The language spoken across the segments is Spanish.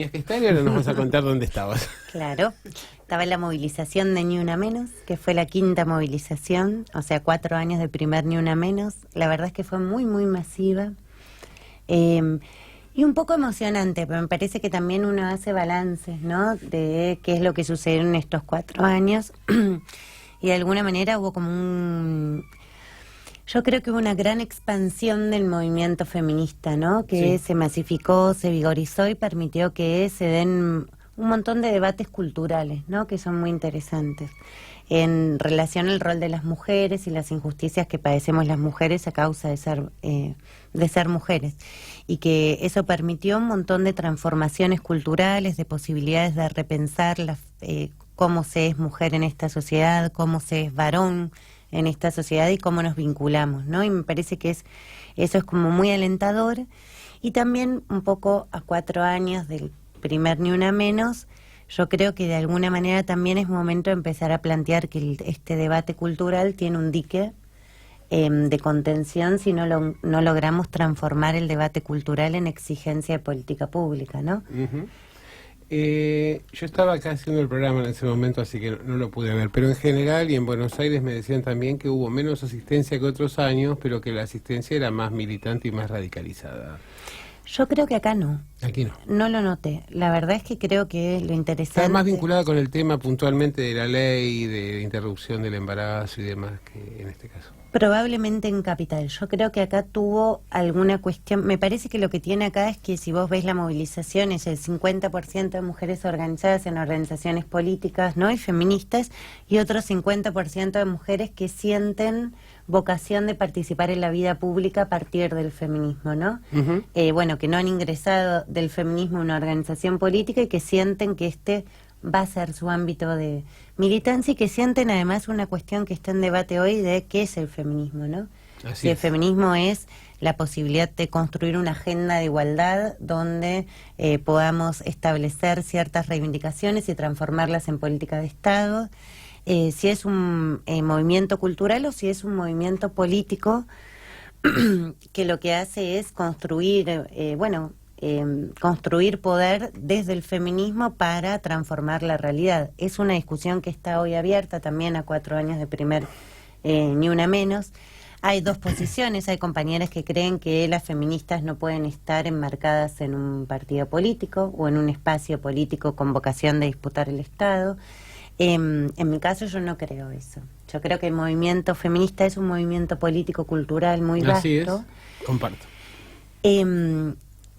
Tenías que estar y ahora nos vas a contar dónde estabas. Claro, estaba en la movilización de Ni Una Menos, que fue la quinta movilización, o sea, 4 años de primer Ni Una Menos. La verdad es que fue muy, muy masiva y un poco emocionante, pero me parece que también uno hace balances, ¿no?, de qué es lo que sucedió en estos 4 años. Y de alguna manera hubo como yo creo que hubo una gran expansión del movimiento feminista, ¿no?, que Sí. se masificó, se vigorizó y permitió que se den un montón de debates culturales, ¿no?, que son muy interesantes en relación al rol de las mujeres y las injusticias que padecemos las mujeres a causa de ser mujeres, y que eso permitió un montón de transformaciones culturales, de posibilidades de repensar cómo se es mujer en esta sociedad, cómo se es varón en esta sociedad y cómo nos vinculamos, ¿no? Y me parece que eso es como muy alentador. Y también un poco a 4 años del primer Ni Una Menos, yo creo que de alguna manera también es momento de empezar a plantear que este debate cultural tiene un dique de contención si no logramos transformar el debate cultural en exigencia de política pública, ¿no? Ujú. Yo estaba acá haciendo el programa en ese momento, así que no lo pude ver, pero en general y en Buenos Aires me decían también que hubo menos asistencia que otros años, pero que la asistencia era más militante y más radicalizada. Yo creo que acá no. Aquí no. No lo noté. La verdad es que creo que lo interesante... Está más vinculada con el tema puntualmente de la ley, de interrupción del embarazo y demás, que en este caso. Probablemente en Capital. Yo creo que acá tuvo alguna cuestión. Me parece que lo que tiene acá es que si vos ves la movilización es el 50% de mujeres organizadas en organizaciones políticas, ¿no?, y feministas, y otro 50% de mujeres que sienten vocación de participar en la vida pública a partir del feminismo, ¿no? Ujú. Bueno, que no han ingresado del feminismo a una organización política y que sienten que va a ser su ámbito de militancia, y que sienten además una cuestión que está en debate hoy de qué es el feminismo, ¿no? Así Si el es. feminismo es la posibilidad de construir una agenda de igualdad donde podamos establecer ciertas reivindicaciones y transformarlas en política de Estado, si es un movimiento cultural o si es un movimiento político que lo que hace es construir, construir poder desde el feminismo para transformar la realidad. Es una discusión que está hoy abierta también a 4 años de primer Ni Una Menos. Hay dos posiciones, hay compañeras que creen que las feministas no pueden estar enmarcadas en un partido político o en un espacio político con vocación de disputar el Estado. En mi caso yo no creo eso. Yo creo que el movimiento feminista es un movimiento político-cultural muy vasto. Así es, comparto.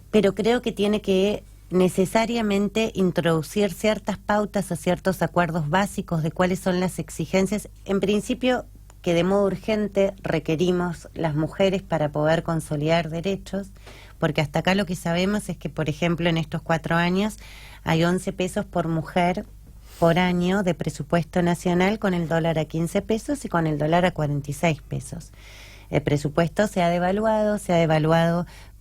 Pero creo que tiene que necesariamente introducir ciertas pautas o ciertos acuerdos básicos de cuáles son las exigencias, en principio, que de modo urgente requerimos las mujeres para poder consolidar derechos, porque hasta acá lo que sabemos es que, por ejemplo, en estos 4 años hay 11 pesos por mujer por año de presupuesto nacional, con el dólar a 15 pesos y con el dólar a 46 pesos. El presupuesto se ha devaluado,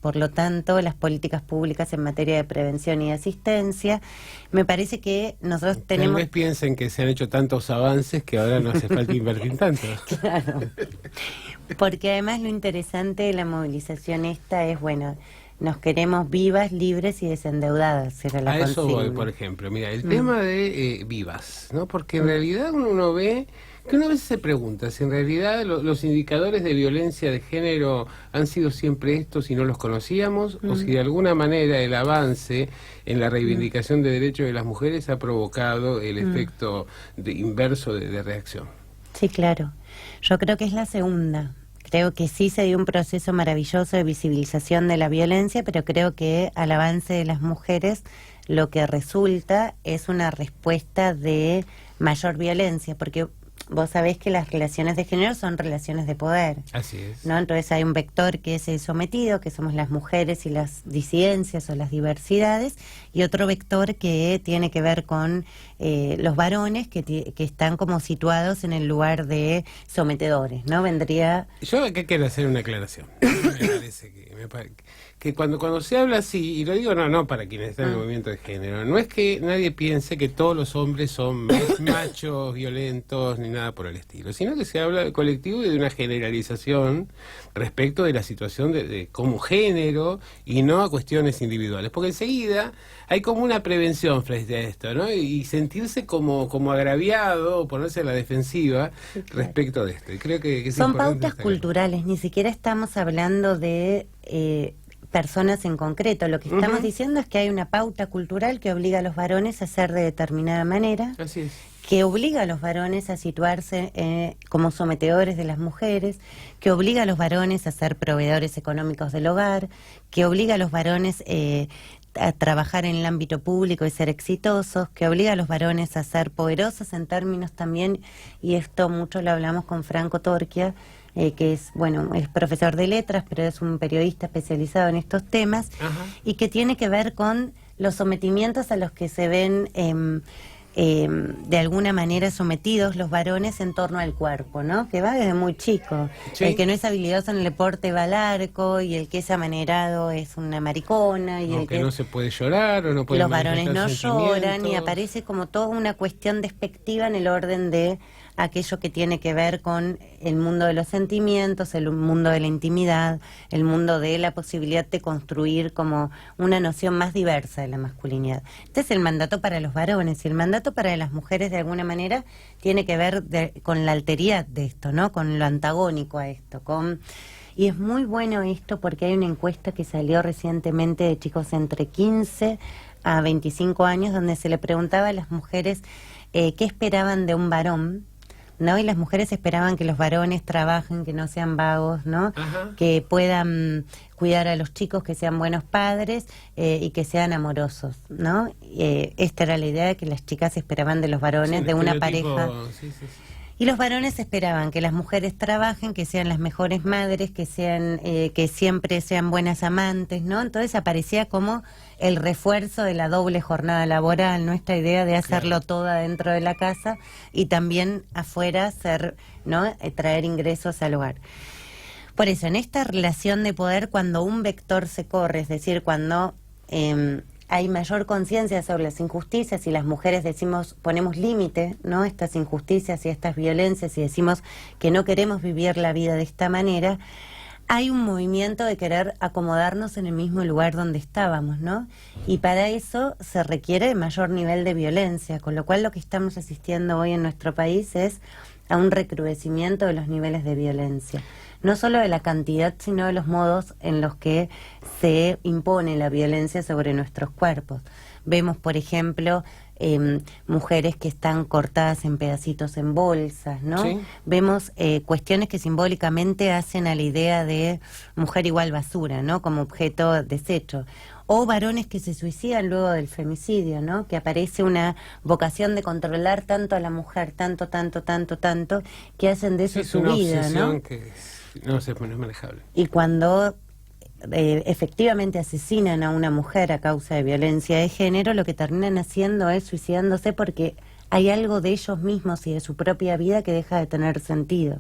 por lo tanto, las políticas públicas en materia de prevención y asistencia. Me parece que nosotros tenemos... Tal vez piensen que se han hecho tantos avances que ahora no hace falta invertir tanto. Claro, porque además lo interesante de la movilización esta es, bueno, nos queremos vivas, libres y desendeudadas, era la A eso voy, consigna. por ejemplo. Mira, el tema de vivas, ¿no? Porque en realidad uno ve que una vez se pregunta si en realidad los indicadores de violencia de género han sido siempre estos y no los conocíamos, o si de alguna manera el avance en la reivindicación de derechos de las mujeres ha provocado el efecto inverso de reacción. Sí, claro. Yo creo que es la segunda. Creo que sí se dio un proceso maravilloso de visibilización de la violencia, pero creo que al avance de las mujeres lo que resulta es una respuesta de mayor violencia, porque vos sabés que las relaciones de género son relaciones de poder, Así es. ¿no? Entonces hay un vector que es el sometido, que somos las mujeres y las disidencias o las diversidades, y otro vector que tiene que ver con los varones que están como situados en el lugar de sometedores, ¿no? Vendría... Yo acá quiero hacer una aclaración. Que cuando se habla así, y lo digo no para quienes están en el movimiento de género, no es que nadie piense que todos los hombres son machos, violentos, ni nada por el estilo, sino que se habla del colectivo y de una generalización respecto de la situación de como género y no a cuestiones individuales. Porque enseguida hay como una prevención frente a esto, ¿no? Y sentirse como agraviado o ponerse a la defensiva respecto de esto. Y creo que es son importante pautas culturales, ni siquiera estamos hablando de personas en concreto. Lo que estamos diciendo es que hay una pauta cultural que obliga a los varones a ser de determinada manera. Así es. Que obliga a los varones a situarse como sometedores de las mujeres, que obliga a los varones a ser proveedores económicos del hogar, que obliga a los varones a trabajar en el ámbito público y ser exitosos, que obliga a los varones a ser poderosos en términos también, y esto mucho lo hablamos con Franco Torquia, que es, bueno, es profesor de letras, pero es un periodista especializado en estos temas, y que tiene que ver con los sometimientos a los que se ven de alguna manera sometidos los varones en torno al cuerpo, ¿no? Que va desde muy chico. Sí. El que no es habilidoso en el deporte va al arco, y el que es amanerado es una maricona, y O el que no se puede llorar o no puede los varones no manifestar lloran, y sentimientos. aparece como toda una cuestión despectiva en el orden de aquello que tiene que ver con el mundo de los sentimientos, el mundo de la intimidad, el mundo de la posibilidad de construir como una noción más diversa de la masculinidad. Este es el mandato para los varones, y el mandato para las mujeres de alguna manera tiene que ver con la alteridad de esto, ¿no? Con lo antagónico a esto, y es muy bueno esto porque hay una encuesta que salió recientemente de chicos entre 15 a 25 años donde se le preguntaba a las mujeres qué esperaban de un varón, ¿no? Y las mujeres esperaban que los varones trabajen, que no sean vagos, ¿no? Que puedan cuidar a los chicos, que sean buenos padres y que sean amorosos, ¿no? Esta era la idea que las chicas esperaban de los varones, Sí, de una estereotipo, pareja. sí. Y los varones esperaban que las mujeres trabajen, que sean las mejores madres, que sean que siempre sean buenas amantes, ¿no? Entonces aparecía como el refuerzo de la doble jornada laboral, ¿no? Esta idea de hacerlo todo dentro de la casa y también afuera ser, ¿no? Traer ingresos al hogar. Por eso, en esta relación de poder, cuando un vector se corre, es decir, cuando hay mayor conciencia sobre las injusticias y las mujeres ponemos límite, ¿no? Estas injusticias y estas violencias, y decimos que no queremos vivir la vida de esta manera, hay un movimiento de querer acomodarnos en el mismo lugar donde estábamos, ¿no? Y para eso se requiere de mayor nivel de violencia, con lo cual lo que estamos asistiendo hoy en nuestro país es a un recrudecimiento de los niveles de violencia. No solo de la cantidad, sino de los modos en los que se impone la violencia sobre nuestros cuerpos. Vemos, por ejemplo, mujeres que están cortadas en pedacitos en bolsas, ¿no? Sí. Vemos cuestiones que simbólicamente hacen a la idea de mujer igual basura, ¿no? Como objeto desecho. O varones que se suicidan luego del femicidio, ¿no? Que aparece una vocación de controlar tanto a la mujer, tanto, que hacen de eso Es su una vida, obsesión ¿no? que no es manejable. Y cuando efectivamente asesinan a una mujer a causa de violencia de género, lo que terminan haciendo es suicidándose porque hay algo de ellos mismos y de su propia vida que deja de tener sentido.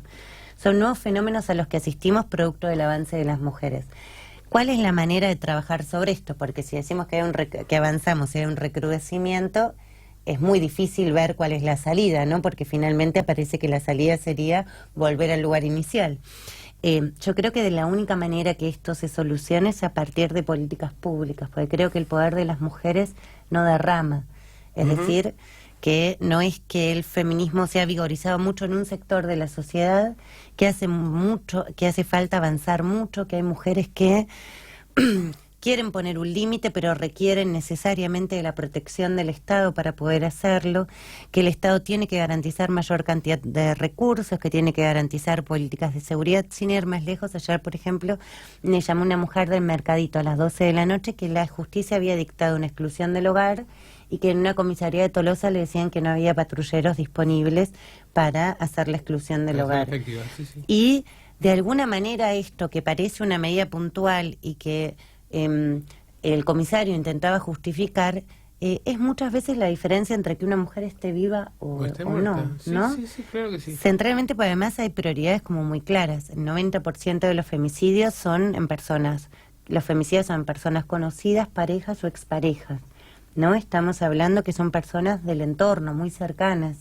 Son nuevos fenómenos a los que asistimos producto del avance de las mujeres. ¿Cuál es la manera de trabajar sobre esto? Porque si decimos que que avanzamos y hay un recrudecimiento, es muy difícil ver cuál es la salida, ¿no? Porque finalmente parece que la salida sería volver al lugar inicial. Yo creo que de la única manera que esto se solucione es a partir de políticas públicas, porque creo que el poder de las mujeres no derrama. Es decir, que no es que el feminismo se ha vigorizado mucho en un sector de la sociedad, que hace falta avanzar mucho, que hay mujeres que quieren poner un límite, pero requieren necesariamente de la protección del Estado para poder hacerlo, que el Estado tiene que garantizar mayor cantidad de recursos, que tiene que garantizar políticas de seguridad. Sin ir más lejos, ayer, por ejemplo, me llamó una mujer del Mercadito a las 12 de la noche que la justicia había dictado una exclusión del hogar y que en una comisaría de Tolosa le decían que no había patrulleros disponibles para hacer la exclusión del hogar. Efectiva, sí. Y de alguna manera esto, que parece una medida puntual y que el comisario intentaba justificar, es muchas veces la diferencia entre que una mujer esté viva o esté o muerta. no, Sí, ¿no? sí, claro que sí. Centralmente, pues además hay prioridades como muy claras. El 90% de los femicidios son en personas, los femicidios son en personas conocidas, parejas o exparejas, ¿no? Estamos hablando que son personas del entorno, muy cercanas,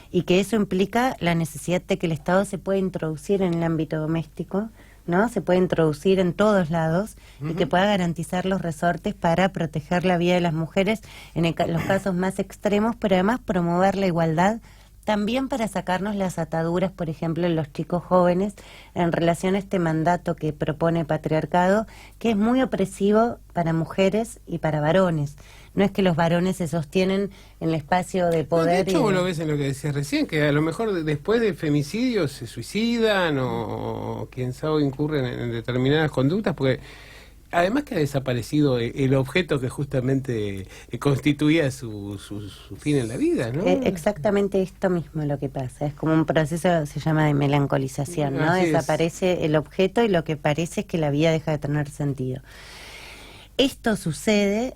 y que eso implica la necesidad de que el Estado se pueda introducir en el ámbito doméstico, ¿no? Se puede introducir en todos lados y que pueda garantizar los resortes para proteger la vida de las mujeres en los casos más extremos, pero además promover la igualdad también para sacarnos las ataduras, por ejemplo, en los chicos jóvenes en relación a este mandato que propone el patriarcado, que es muy opresivo para mujeres y para varones. No es que los varones se sostienen en el espacio de poder. De hecho, vos lo ves en lo que decías recién, que a lo mejor después del femicidio se suicidan o quién sabe incurren en determinadas conductas, porque además que ha desaparecido el objeto que justamente constituía su fin en la vida, ¿no? Exactamente esto mismo lo que pasa. Es como un proceso, se llama de melancolización, ¿no? Desaparece el objeto y lo que parece es que la vida deja de tener sentido. Esto sucede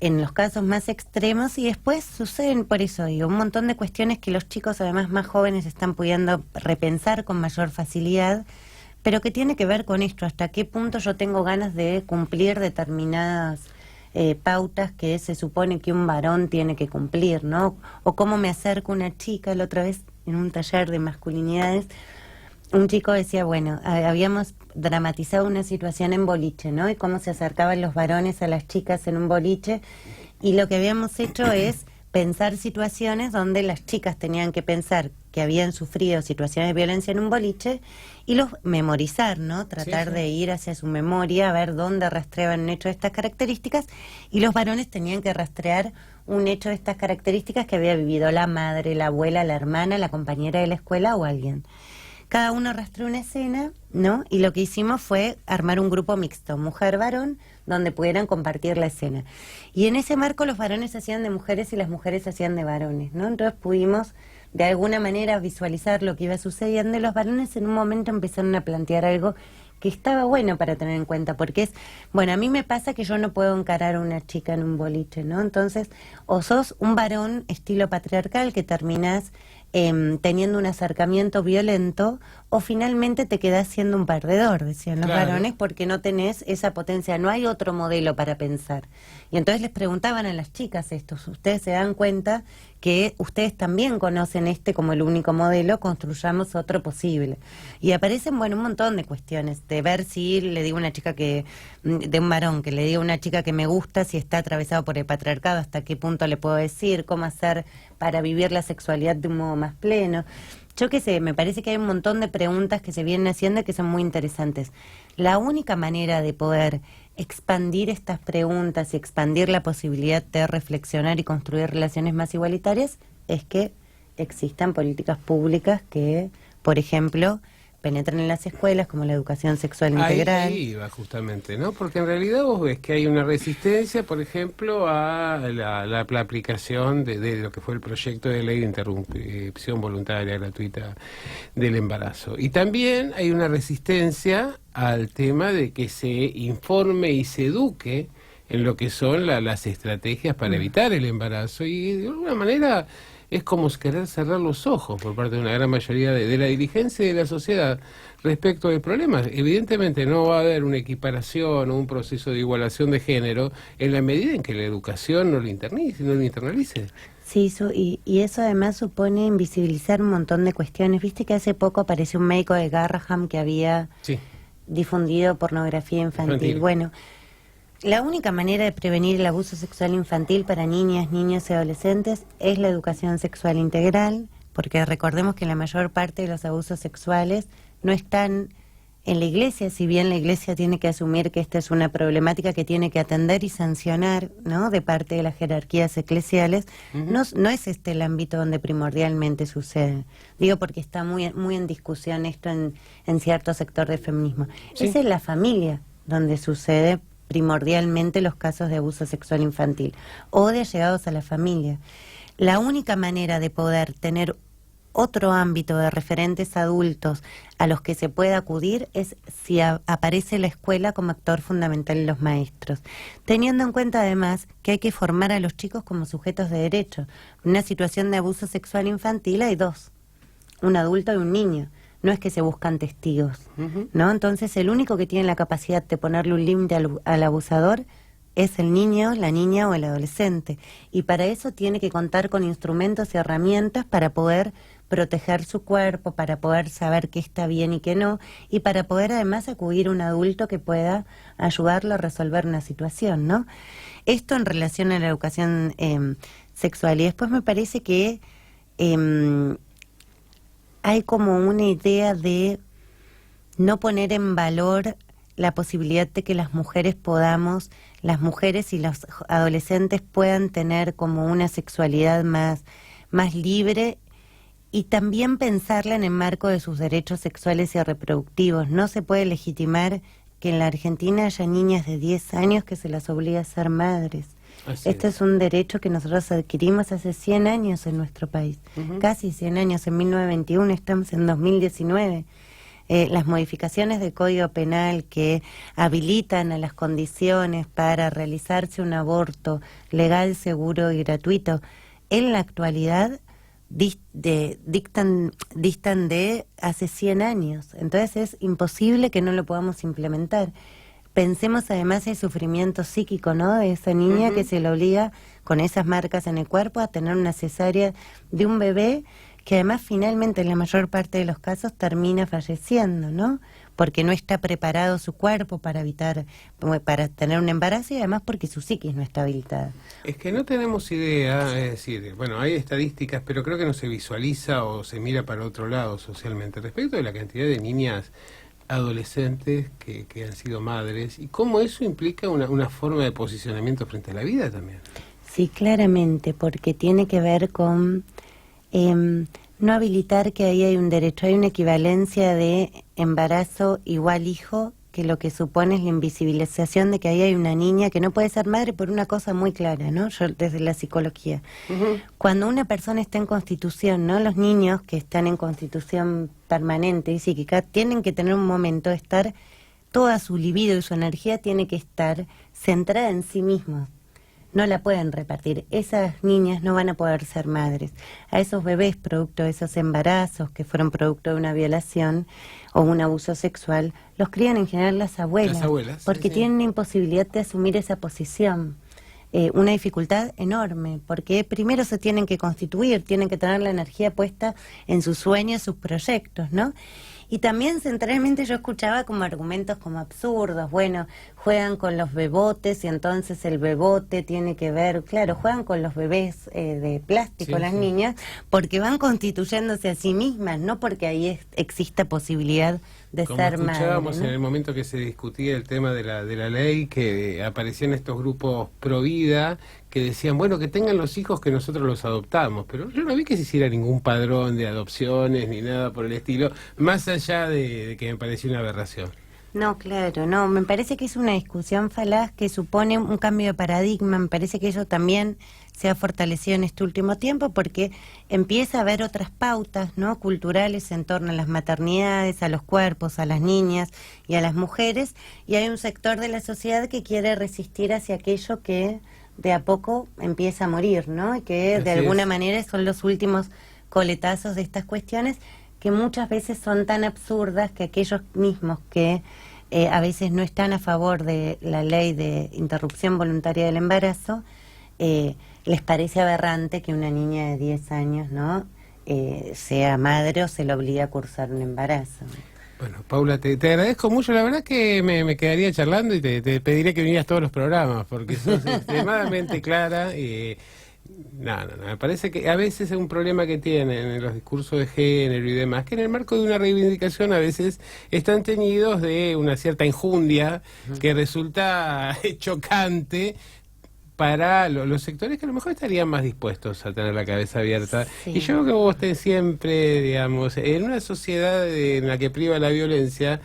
en los casos más extremos y después suceden, por eso digo, un montón de cuestiones que los chicos además más jóvenes están pudiendo repensar con mayor facilidad, pero que tiene que ver con esto, hasta qué punto yo tengo ganas de cumplir determinadas pautas que se supone que un varón tiene que cumplir, ¿no? O cómo me acerco a una chica. La otra vez en un taller de masculinidades, un chico decía, bueno, habíamos dramatizado una situación en boliche, ¿no? Y cómo se acercaban los varones a las chicas en un boliche, y lo que habíamos hecho es pensar situaciones donde las chicas tenían que pensar que habían sufrido situaciones de violencia en un boliche y los memorizar, ¿no? Tratar de ir hacia su memoria, a ver dónde rastreaban un hecho de estas características, y los varones tenían que rastrear un hecho de estas características que había vivido la madre, la abuela, la hermana, la compañera de la escuela o alguien. Cada uno rastreó una escena, ¿no? Y lo que hicimos fue armar un grupo mixto, mujer-varón, donde pudieran compartir la escena. Y en ese marco los varones hacían de mujeres y las mujeres hacían de varones, ¿no? Entonces pudimos de alguna manera visualizar lo que iba sucediendo, y los varones en un momento empezaron a plantear algo que estaba bueno para tener en cuenta, porque es, bueno, a mí me pasa que yo no puedo encarar a una chica en un boliche, ¿no? Entonces, o sos un varón estilo patriarcal que terminás teniendo un acercamiento violento, o finalmente te quedás siendo un perdedor, decían los varones, porque no tenés esa potencia, no hay otro modelo para pensar. Y entonces les preguntaban a las chicas esto, ustedes se dan cuenta que ustedes también conocen este como el único modelo, construyamos otro posible. Y aparecen, bueno, un montón de cuestiones, de ver si le digo a una chica que, de un varón, que le digo a una chica que me gusta, si está atravesado por el patriarcado, hasta qué punto le puedo decir, cómo hacer para vivir la sexualidad de un modo más pleno. Yo qué sé, me parece que hay un montón de preguntas que se vienen haciendo y que son muy interesantes. La única manera de poder expandir estas preguntas y expandir la posibilidad de reflexionar y construir relaciones más igualitarias es que existan políticas públicas que, por ejemplo, penetren en las escuelas, como la educación sexual integral. Ahí va justamente, ¿no? Porque en realidad vos ves que hay una resistencia, por ejemplo, a la aplicación de lo que fue el proyecto de ley de interrupción voluntaria gratuita del embarazo. Y también hay una resistencia al tema de que se informe y se eduque en lo que son las estrategias para evitar el embarazo, y de alguna manera es como querer cerrar los ojos por parte de una gran mayoría de la dirigencia y de la sociedad respecto del problema. Evidentemente no va a haber una equiparación o un proceso de igualación de género en la medida en que la educación no lo internalice. Sí, y eso además supone invisibilizar un montón de cuestiones. Viste que hace poco apareció un médico de Garraham que había difundido pornografía infantil. Bueno, la única manera de prevenir el abuso sexual infantil para niñas, niños y adolescentes es la educación sexual integral, porque recordemos que la mayor parte de los abusos sexuales no están en la iglesia, si bien la iglesia tiene que asumir que esta es una problemática que tiene que atender y sancionar, ¿no?, de parte de las jerarquías eclesiales. No es este el ámbito donde primordialmente sucede. Digo porque está muy en discusión esto en cierto sector del feminismo. Es en la familia donde sucede primordialmente los casos de abuso sexual infantil o de allegados a la familia. La única manera de poder tener otro ámbito de referentes adultos a los que se pueda acudir es si aparece la escuela como actor fundamental en los maestros, teniendo en cuenta además que hay que formar a los chicos como sujetos de derecho. En una situación de abuso sexual infantil hay dos, un adulto y un niño. No es que se buscan testigos, ¿no? Entonces el único que tiene la capacidad de ponerle un límite al abusador es el niño, la niña o el adolescente. Y para eso tiene que contar con instrumentos y herramientas para poder proteger su cuerpo, para poder saber qué está bien y qué no, y para poder además acudir a un adulto que pueda ayudarlo a resolver una situación, ¿no? Esto en relación a la educación sexual. Y después me parece que hay como una idea de no poner en valor la posibilidad de que las mujeres y los adolescentes puedan tener como una sexualidad más libre, y también pensarla en el marco de sus derechos sexuales y reproductivos. No se puede legitimar que en la Argentina haya niñas de 10 años que se las obliga a ser madres. Este es un derecho que nosotros adquirimos hace 100 años en nuestro país, casi 100 años, en 1921, estamos en 2019. Las modificaciones del Código Penal que habilitan a las condiciones para realizarse un aborto legal, seguro y gratuito, en la actualidad distan de hace 100 años. Entonces es imposible que no lo podamos implementar. Pensemos además el sufrimiento psíquico, ¿no?, de esa niña que se le obliga con esas marcas en el cuerpo a tener una cesárea de un bebé que además finalmente en la mayor parte de los casos termina falleciendo, ¿no? Porque no está preparado su cuerpo para tener un embarazo, y además porque su psiquis no está habilitada. Es que no tenemos idea, es decir, bueno, hay estadísticas, pero creo que no se visualiza o se mira para otro lado socialmente respecto de la cantidad de niñas adolescentes que han sido madres y cómo eso implica una forma de posicionamiento frente a la vida también. Sí, claramente, porque tiene que ver con no habilitar que ahí hay un derecho, hay una equivalencia de embarazo igual hijo, que lo que supone es la invisibilización de que ahí hay una niña que no puede ser madre por una cosa muy clara, ¿no? Yo desde la psicología. Cuando una persona está en constitución, ¿no? Los niños que están en constitución permanente y psíquica tienen que tener un momento de estar, toda su libido y su energía tiene que estar centrada en sí mismos. No la pueden repartir. Esas niñas no van a poder ser madres. A esos bebés, producto de esos embarazos que fueron producto de una violación o un abuso sexual, los crían en general las abuelas porque tienen imposibilidad de asumir esa posición. Una dificultad enorme, porque primero se tienen que constituir, tienen que tener la energía puesta en sus sueños, sus proyectos, ¿no? Y también centralmente yo escuchaba como argumentos como absurdos, bueno, juegan con los bebotes y entonces el bebote tiene que ver, claro, juegan con los bebés de plástico las niñas, porque van constituyéndose a sí mismas, no porque ahí exista posibilidad de ser madre. Como escuchábamos, ¿no?, en el momento que se discutía el tema de la ley, que aparecían estos grupos pro vida que decían, bueno, que tengan los hijos que nosotros los adoptamos, pero yo no vi que se hiciera ningún padrón de adopciones ni nada por el estilo, más allá de que me pareció una aberración. No, claro, no, me parece que es una discusión falaz que supone un cambio de paradigma. Me parece que eso también se ha fortalecido en este último tiempo porque empieza a haber otras pautas, ¿no?, culturales en torno a las maternidades, a los cuerpos, a las niñas y a las mujeres, y hay un sector de la sociedad que quiere resistir hacia aquello que de a poco empieza a morir, ¿no?, y que de alguna manera son los últimos coletazos de estas cuestiones que muchas veces son tan absurdas que aquellos mismos que a veces no están a favor de la ley de interrupción voluntaria del embarazo, les parece aberrante que una niña de 10 años, ¿no?, sea madre o se le obligue a cursar un embarazo. Bueno, Paula, te agradezco mucho. La verdad que me quedaría charlando y te pediría que vinieras todos los programas, porque sos extremadamente clara. No, me parece que a veces es un problema que tienen en los discursos de género y demás, que en el marco de una reivindicación a veces están teñidos de una cierta enjundia que resulta chocante para los sectores que a lo mejor estarían más dispuestos a tener la cabeza abierta. Sí. Y yo creo que vos estés siempre, digamos, en una sociedad en la que priva la violencia,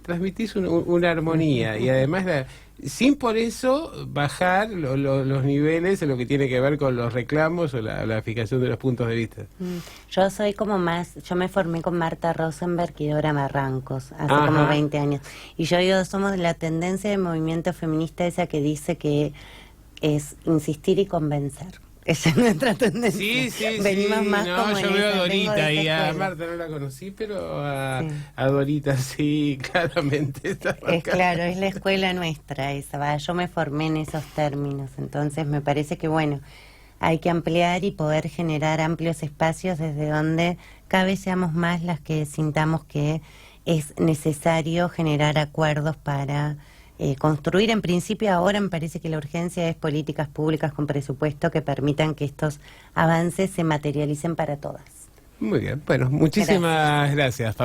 transmitís una armonía y además sin por eso bajar los niveles en lo que tiene que ver con los reclamos o la fijación de los puntos de vista. Yo soy como yo me formé con Marta Rosenberg y Dora Barrancos hace como 20 años. Y yo digo, somos de la tendencia del movimiento feminista esa que dice que es insistir y convencer. Esa es nuestra tendencia. Sí, sí, Venimos sí. más No, como yo en veo a esa, vengo de Dorita esa y a escuela. Marta no la conocí, pero Sí. a Dorita sí, claramente. Está Es marcada. claro, es la escuela nuestra esa, va, yo me formé en esos términos, entonces me parece que bueno, hay que ampliar y poder generar amplios espacios desde donde cada vez seamos más las que sintamos que es necesario generar acuerdos para construir. En principio ahora me parece que la urgencia es políticas públicas con presupuesto que permitan que estos avances se materialicen para todas. Muy bien, bueno, Gracias. muchísimas gracias.